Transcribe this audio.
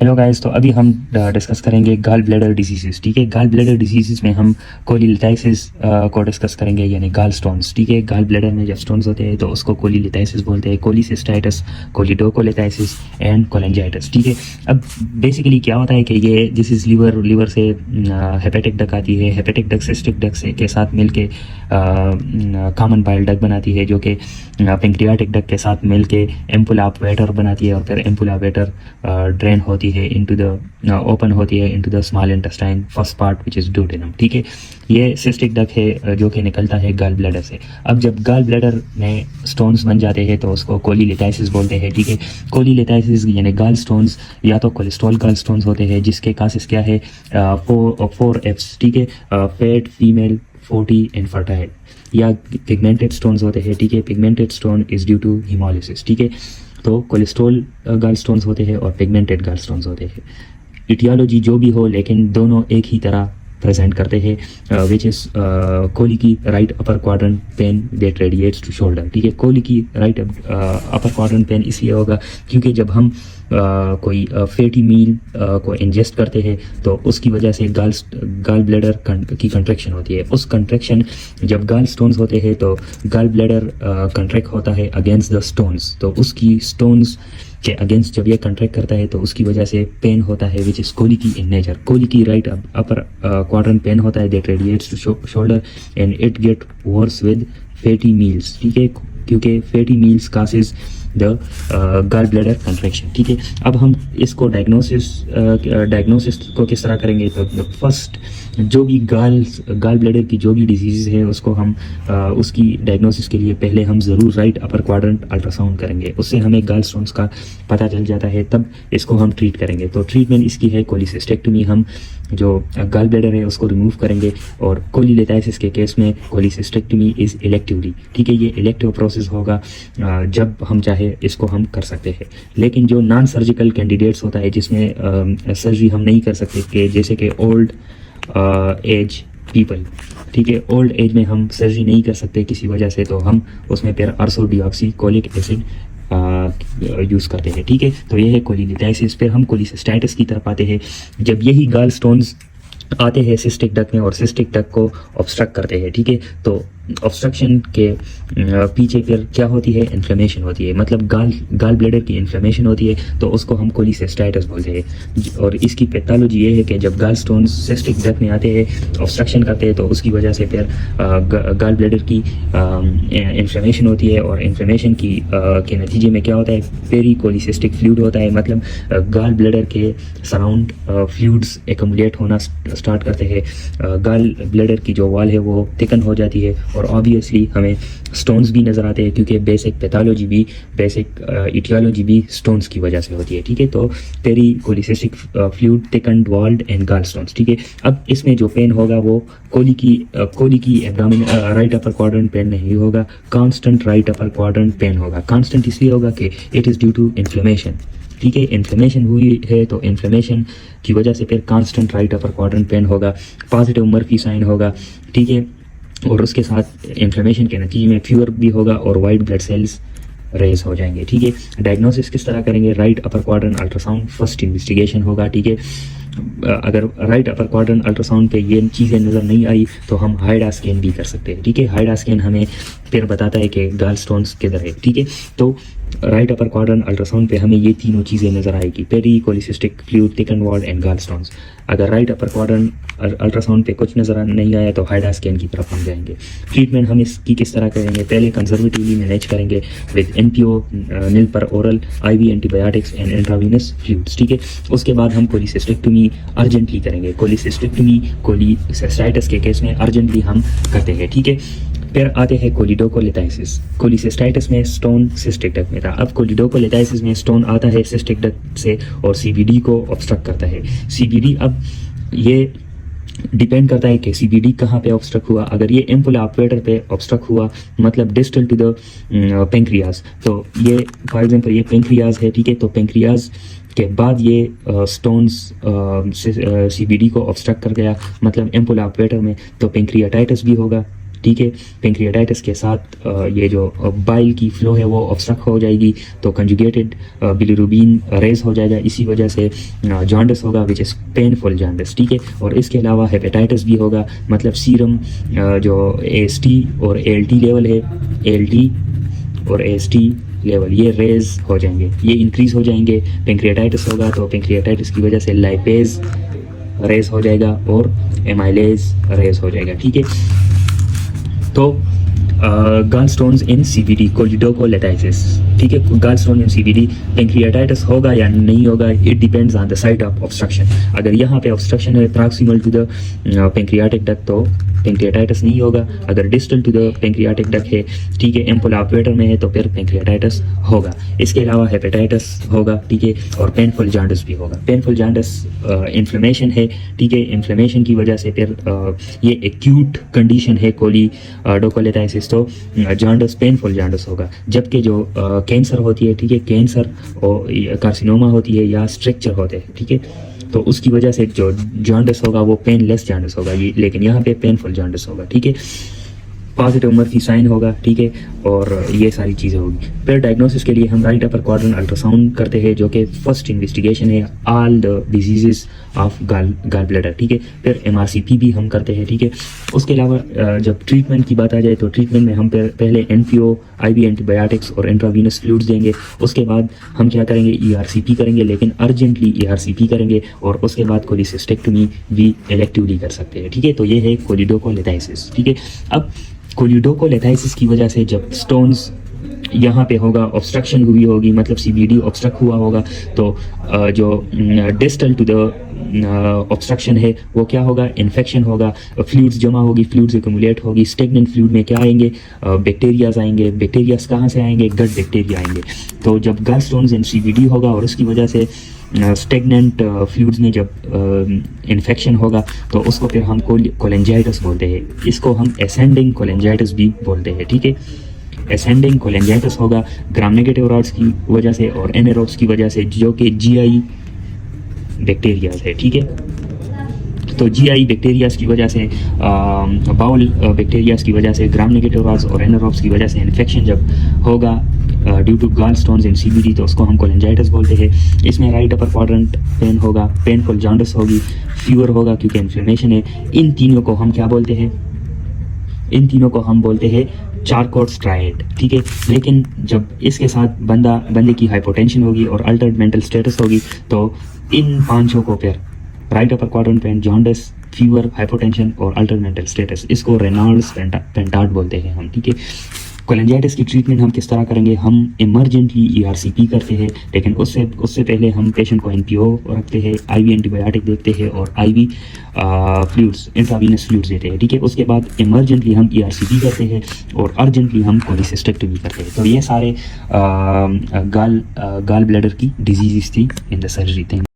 Hello guys, तो अभी हम डिस्कस करेंगे गाल ब्लैडर डिजीजेस। ठीक है, गाल ब्लैडर डिजीजेस में हम कोलीलिथाइसिस को डिस्कस करेंगे, यानी गाल स्टोन्स। ठीक है, गाल ब्लैडर में जब स्टोन्स होते हैं तो उसको कोलीलिथाइसिस बोलते हैं, कोलिसिस्टाइटिस, कोलिडोकोलिथाइसिस एंड कोलेंजाइटिस। ठीक है, अब बेसिकली क्या होता है कि ये दिस इज लीवर से हेपेटिक डक आती है, हेपेटिक डक सिस्टिक डक से के साथ मिलके कॉमन बाइल डक बनाती है, जो कि पेंक्रियाटिक डक के साथ मिलके एम्पुला वेटर बनाती है, और फिर एम्पुला वेटर ड्रेन होती है इनटू द ओपन होती है into the small intestine first part which is duodenum. ठीक है, ये सिस्टिक डक है जो कि निकलता है गाल ब्लैडर से। अब जब गाल ब्लैडर में स्टोन्स बन जाते हैं तो उसको कोलीलिथाइसिस बोलते हैं। ठीक है, कोलीलिथाइसिस यानी गाल स्टोन्स या तो कोलेस्ट्रॉल गाल स्टोन्स होते हैं, जिसके कासेस क्या है, 4 Fs। ठीक है, फैट, फीमेल, 40 एंड फर्टाइल। या पिगमेंटेड स्टोन्स होते हैं। ठीक है, pigmented stone is due to haemolysis. ठीक है, तो कोलेस्ट्रॉल गाल स्टोन्स होते हैं और पिगमेंटेड गाल स्टोन्स होते हैं। इटियोलॉजी जो भी हो, लेकिन दोनों एक ही तरह प्रेजेंट करते हैं, विच इज़ कोली की right upper quadrant pain that radiates to shoulder. ठीक है, कोली की राइट अपर क्वाड्रेंट पेन इसलिए होगा क्योंकि जब हम कोई फैटी मील को इंजेस्ट करते हैं तो उसकी वजह से गाल ब्लैडर की कंट्रैक्शन होती है। उस कंट्रैक्शन जब गाल स्टोन्स होते हैं तो गाल ब्लैडर कंट्रैक्ट होता है अगेंस्ट द स्टोन्स, तो उसकी स्टोन्स के अगेंस्ट जब ये कंट्रैक्ट करता है तो उसकी वजह से पेन होता है, which is colicky in nature. Colicky right upper quadrant pain होता है that radiates to shoulder and it get worse with fatty meals. ठीक है, क्योंकि fatty meals causes the gall bladder contraction. ठीक है, अब हम इसको डायग्नोसिस को किस तरह करेंगे, तो फर्स्ट जो भी गाल ब्लैडर की जो भी डिजीज़ है उसको हम उसकी डायग्नोसिस के लिए पहले हम ज़रूर राइट अपर क्वाड्रेंट अल्ट्रासाउंड करेंगे, उससे हमें गाल स्टोन्स का पता चल जाता है, तब इसको हम ट्रीट करेंगे। तो ट्रीटमेंट इसकी है कोलिसिस्टेक्टमी। हम जो गाल ब्लैडर है उसको रिमूव करेंगे, और कोलीलिथाइसिस के केस में कोलिसिस्टेक्टमी इज़ इलेक्टिवली। ठीक है, ये इलेक्टिव प्रोसेस होगा, जब हम चाहे इसको हम कर सकते हैं। लेकिन जो नॉन सर्जिकल कैंडिडेट्स होता है जिसमें सर्जरी हम नहीं कर सकते, कि जैसे कि ओल्ड एज पीपल। ठीक है, ओल्ड एज में हम सर्जरी नहीं कर सकते किसी वजह से, तो हम उसमें फिर अर्सोडिऑक्सीकोलिक एसिड यूज़ करते हैं। ठीक है, तो ये है कोलीलिथाइसिस। फिर हम कोलिसिस्टाइटिस की तरफ आते हैं, जब यही गाल स्टोन्स आते हैं सिस्टिक डक में और सिस्टिक डक को ऑब्स्ट्रक्ट करते हैं। ठीक है, तो ऑब्स्ट्रक्शन के पीछे फिर क्या होती है, इन्फ्लेमेशन होती है, मतलब गाल ब्लैडर की इन्फ्लेमेशन होती है, तो उसको हम कोलिसिस्टाइटिस बोलते हैं। और इसकी पैथोलॉजी ये है कि जब गाल स्टोन्स सिस्टिक डक में आते हैं, ऑब्स्ट्रक्शन करते हैं, तो उसकी वजह से फिर गाल ब्लैडर की इन्फ्लेमेशन होती है, और इन्फ्लेमेशन की के नतीजे में क्या होता है, पेरिकोलिसिस्टिक फ्लूइड होता है, मतलब गाल ब्लैडर के सराउंड फ्लूइड्स एक्युमुलेट होना स्टार्ट करते हैं। गाल ब्लैडर की जो वॉल है वो थिकन हो जाती है, और ऑब्वियसली हमें स्टोन्स भी नज़र आते हैं, क्योंकि बेसिक पैथोलॉजी भी, बेसिक इटियोलॉजी भी स्टोन्स की वजह से होती है। ठीक है, तो पेरिकोलिसिस्टिक फ्लूइड, थिकन्ड वॉल्ड एंड गाल स्टोन्स। ठीक है, अब इसमें जो पेन होगा वो कोली की abdomen right upper quadrant pain नहीं होगा, constant right upper quadrant pain होगा। कांस्टेंट इसलिए होगा कि it is due to inflammation. ठीक है, इन्फ्लेमेशन हुई है तो इन्फ्लेमेशन की वजह से फिर constant right upper quadrant pain होगा, पॉजिटिव मर्फी साइन होगा। ठीक है, और उसके साथ इन्फ्लेमेशन के नतीजे में फीवर भी होगा और वाइट ब्लड सेल्स रेज हो जाएंगे। ठीक है, डायग्नोसिस किस तरह करेंगे, right upper quadrant ultrasound first investigation होगा। ठीक है, अगर राइट अपर क्वाड्रेंट अल्ट्रासाउंड पे ये चीज़ें नज़र नहीं आई तो हम हाइडा स्कैन भी कर सकते हैं। ठीक है, हाइडा स्कैन हमें फिर बताता है कि गाल स्टोन्स किधर है। ठीक है, तो राइट अपर क्वाड्रेंट अल्ट्रासाउंड पे हमें ये तीनों चीज़ें नज़र आएगी, पेरिकोलिसिस्टिक फ्लूइड, थिकन वॉल एंड गाल स्टोन्स। अगर राइट अपर क्वाड्रेंट अल्ट्रासाउंड पे कुछ नज़र नहीं आया तो हाइडा स्कैन की तरफ हम जाएंगे। ट्रीटमेंट हम इसकी किस तरह करेंगे, पहले कंजर्वेटिवली मैनेज करेंगे विद NPO, नील पर oral, IV antibiotics and intravenous fluids. ठीक है, उसके बाद हम कोलिसिस्टेक्टमी अर्जेंटली करेंगे। कोलिसिस्टेक्टमी कोलिसिस्टाइटिस के केस में अर्जेंटली हम करते हैं। ठीक है, फिर आते हैं कोलिडोकोलिथाइसिस। कोलिसिस्टाइटिस में स्टोन सिस्टिक डक में था, अब कोलिडोकोलिथाइसिस में स्टोन आता है सिस्टिक डक से और CBD को ऑब्स्ट्रक्ट करता है। CBD, अब ये डिपेंड करता है कि CBD कहाँ पे ऑब्स्ट्रक्ट हुआ। अगर ये एम्पुला ऑपरेटर पे ऑब्स्ट्रक्ट हुआ, मतलब डिस्टल टू द पेंक्रियाज, तो ये फॉर एग्जांपल ये पेंक्रियाज है। ठीक है, तो पेंक्रियाज के बाद ये स्टोन्स CBD को ऑब्स्ट्रक्ट कर गया, मतलब एम्पुला ऑपरेटर में, तो पेंक्रियाटाइटिस भी होगा। ठीक है। पेंक्रियाटाइटिस के साथ ये जो बाइल की फ्लो है वो ऑब्स्ट्रक्ट हो जाएगी, तो कंजुगेटेड बिलिरुबिन रेज हो जाएगा, इसी वजह से जॉन्डिस होगा विच इज़ पेनफुल जॉन्डिस, ठीक है। और इसके अलावा हेपेटाइटिस भी होगा, मतलब सीरम जो AST और ALT लेवल है, ALT और AST लेवल ये रेज हो जाएंगे, ये इंक्रीज हो जाएंगे। पेंक्रियाटाइटिस होगा तो पेंक्रियाटाइटिस की वजह से लाइपेज रेज हो जाएगा और एमाइलेज रेज हो जाएगा, ठीक है। तो gall stones in CVD choledocholithiasis, ठीक है। Gall stone in CVD pancreatitis होगा या नहीं होगा, it depends on the site of obstruction. अगर यहाँ पे ऑब्स्ट्रक्शन है proximal to the pancreatic duct तो पेंक्रियाटाइटिस नहीं होगा। अगर distal to the pancreatic duct है, ठीक है, एम्पुल ऑपरेटर में है तो फिर पेंक्रियाटाइटिस होगा। इसके अलावा हेपेटाइटिस होगा, ठीक है, और पेनफुल जॉन्डिस भी होगा। पेनफुल जॉन्डिस इन्फ्लेमेशन है, ठीक है, इन्फ्लेमेशन की वजह से फिर ये एक्यूट कंडीशन है कोलिडोकोलेटाइसिस, तो जॉन्डिस पेनफुल जॉन्डिस होगा। जबकि जो कैंसर होती है, ठीक है, कैंसर और कार्सिनोमा होती है या स्ट्रक्चर होते हैं, ठीक है, तो उसकी वजह से जो जॉन्डिस होगा वो पेनलेस जॉन्डिस होगा, ये लेकिन यहाँ पे पेनफुल जॉन्डिस होगा, ठीक है। पॉजिटिव मर्फी साइन होगा, ठीक है, और ये सारी चीज़ें होगी। फिर डायग्नोसिस के लिए हम राइट अपर क्वाड्रेंट अल्ट्रासाउंड करते हैं, जो कि फर्स्ट इन्वेस्टिगेशन है all the diseases of gall bladder, ठीक है। फिर MRCP भी हम करते हैं, ठीक है। उसके अलावा जब ट्रीटमेंट की बात आ जाए तो ट्रीटमेंट में हम पहले NPO, IV एंटीबायोटिक्स और इंट्रावीनस फ्लूइड्स देंगे। उसके बाद हम क्या करेंगे, ERCP करेंगे, लेकिन अर्जेंटली ERCP करेंगे, और उसके बाद कोलिसिस्टेक्टमी भी इलेक्टिवली कर सकते हैं, ठीक है। तो ये है कोलिडोकोलेटाइसिस, ठीक है। अब कोलिडोकोलेटाइसिस की वजह से जब स्टोन्स यहाँ पे होगा, ऑब्स्ट्रक्शन हुई होगी, मतलब CVD ऑब्स्ट्रक्ट हुआ होगा, तो जो डिस्टल टू द ऑब्स्ट्रक्शन है वो क्या होगा, इन्फेक्शन होगा, फ्लूइड्स जमा होगी, फ्लूइड्स एक्यूमुलेट होगी। स्टेगनेंट फ्लूइड में क्या आएंगे, बैक्टीरियाज आएंगे। बैक्टीरियाज कहाँ से आएंगे, गट बैक्टीरिया आएंगे। तो जब गॉल स्टोन्स इन CVD होगा और उसकी वजह से स्टेगनेंट फ्लूइड्स में जब इन्फेक्शन होगा तो उसको फिर हम कोलेंजाइटिस बोलते हैं। इसको हम एसेंडिंग कोलेंजाइटिस भी बोलते हैं, ठीक है। एसेंडिंग कोलेंजाइटिस होगा ग्राम नेगेटिव रॉड्स की वजह से और एनारोब्स की वजह से, जो कि GI बैक्टीरियाज है, ठीक है। तो GI बैक्टीरियाज की वजह से, बाउल बैक्टीरियाज की वजह से, ग्राम नेगेटिव रॉड्स और एनारोब्स की वजह से इन्फेक्शन जब होगा due to gall stones in CVD तो उसको हम कोलेंजाइटिस बोलते हैं। इसमें राइट अपर क्वाड्रेंट पेन होगा, पेनफुल जॉन्डिस होगी, फीवर होगा क्योंकि इन्फ्लेमेशन है। इन तीनों को हम क्या बोलते हैं, इन तीनों को हम बोलते हैं चारकोट ट्रायड, ठीक है। लेकिन जब इसके साथ बंदे की हाइपोटेंशन होगी और अल्टर्ड मेंटल स्टेटस होगी तो इन पांचों को फिर right upper quadrant pen, jaundice, fever, hypotension और अल्टर्ड मेंटल स्टेटस, इसको रेनॉल्ड्स पेंटार्ड बोलते हैं हम, ठीक है। कोलेंजाइटिस की ट्रीटमेंट हम किस तरह करेंगे, हम इमरजेंटली ERCP करते हैं, लेकिन उससे पहले हम पेशेंट को NPO रखते हैं, IV एंटीबायोटिक देते हैं और IV फ्लूइड्स, इंट्रावीनस फ्लूइड्स देते हैं, ठीक है। उसके बाद इमरजेंटली हम ERCP करते हैं और अर्जेंटली हम कोलिसिस्टेक्टमी करते हैं। तो ये सारे गॉल ब्लैडर की डिजीज़ थी इन द सर्जरी।